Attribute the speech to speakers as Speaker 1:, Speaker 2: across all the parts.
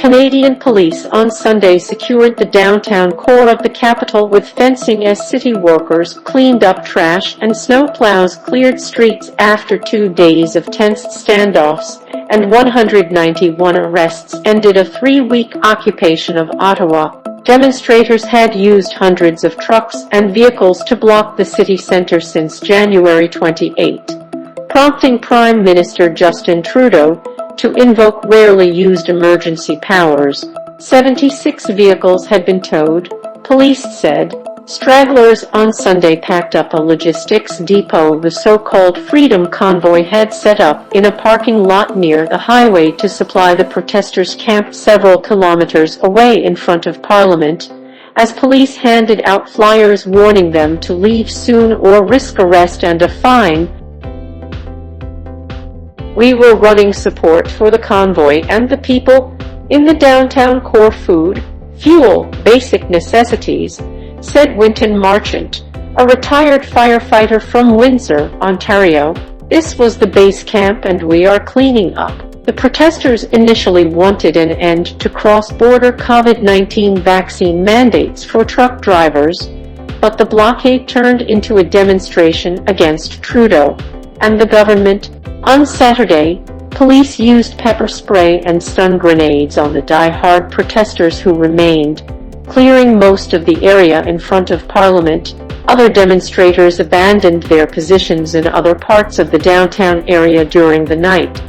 Speaker 1: Canadian police on Sunday secured the downtown core of the capital with fencing as city workers cleaned up trash and snowplows cleared streets after 2 days of tense standoffs, and 191 arrests ended a 3-week occupation of Ottawa. Demonstrators had used hundreds of trucks and vehicles to block the city centre since January 28, prompting Prime Minister Justin Trudeau to invoke rarely used emergency powers. 76 vehicles had been towed, police said. Stragglers on Sunday packed up a logistics depot the so-called Freedom Convoy had set up in a parking lot near the highway to supply the protesters camped several kilometers away in front of Parliament, as police handed out flyers warning them to leave soon or risk arrest and a fine. "We were running support for the convoy and the people in the downtown core: food, fuel, basic necessities," said Winton Marchant, a retired firefighter from Windsor, Ontario. "This was the base camp and we are cleaning up." The protesters initially wanted an end to cross-border COVID-19 vaccine mandates for truck drivers, but the blockade turned into a demonstration against Trudeau and the government. On Saturday, police used pepper spray and stun grenades on the die-hard protesters who remained, clearing most of the area in front of Parliament. Other demonstrators abandoned their positions in other parts of the downtown area during the night.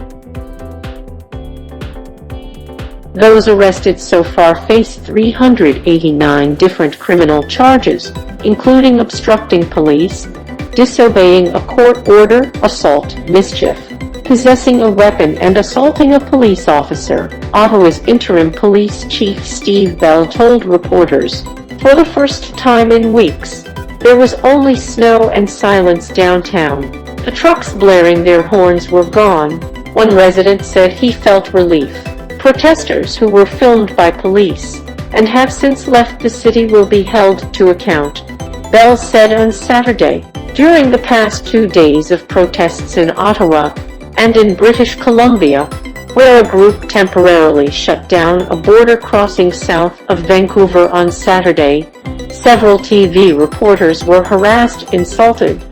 Speaker 1: Those arrested so far face 389 different criminal charges, including obstructing police, disobeying a court order, assault, mischief, possessing a weapon and assaulting a police officer, Ottawa's interim police chief Steve Bell told reporters. For the first time in weeks, there was only snow and silence downtown. The trucks blaring their horns were gone. One resident said he felt relief. Protesters who were filmed by police and have since left the city will be held to account, Bell said on Saturday. During the past 2 days of protests in Ottawa and in British Columbia, where a group temporarily shut down a border crossing south of Vancouver on Saturday, several TV reporters were harassed, insulted.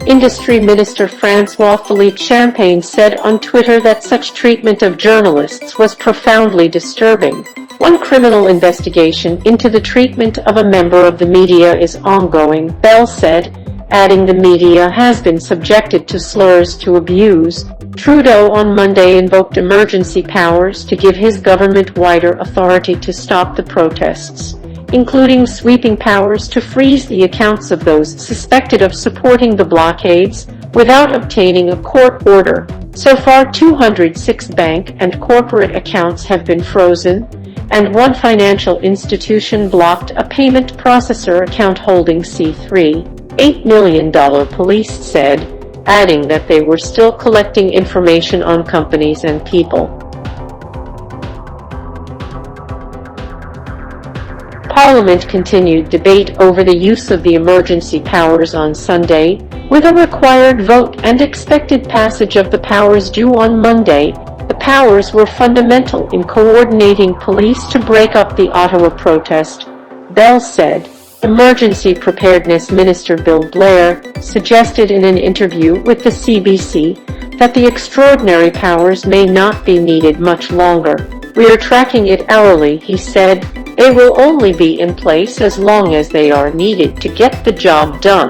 Speaker 1: Industry Minister François-Philippe Champagne said on Twitter that such treatment of journalists was profoundly disturbing. One criminal investigation into the treatment of a member of the media is ongoing, Bell said, adding the media has been subjected to slurs to abuse. Trudeau on Monday invoked emergency powers to give his government wider authority to stop the protests, including sweeping powers to freeze the accounts of those suspected of supporting the blockades without obtaining a court order. So far 206 bank and corporate accounts have been frozen, and one financial institution blocked a payment processor account holding $8 million, police said, adding that they were still collecting information on companies and people. Parliament continued debate over the use of the emergency powers on Sunday, with a required vote and expected passage of the powers due on Monday. The powers were fundamental in coordinating police to break up the Ottawa protest, Bell said. Emergency Preparedness Minister Bill Blair suggested in an interview with the CBC that the extraordinary powers may not be needed much longer. "We're tracking it hourly," he said. "They will only be in place as long as they are needed to get the job done."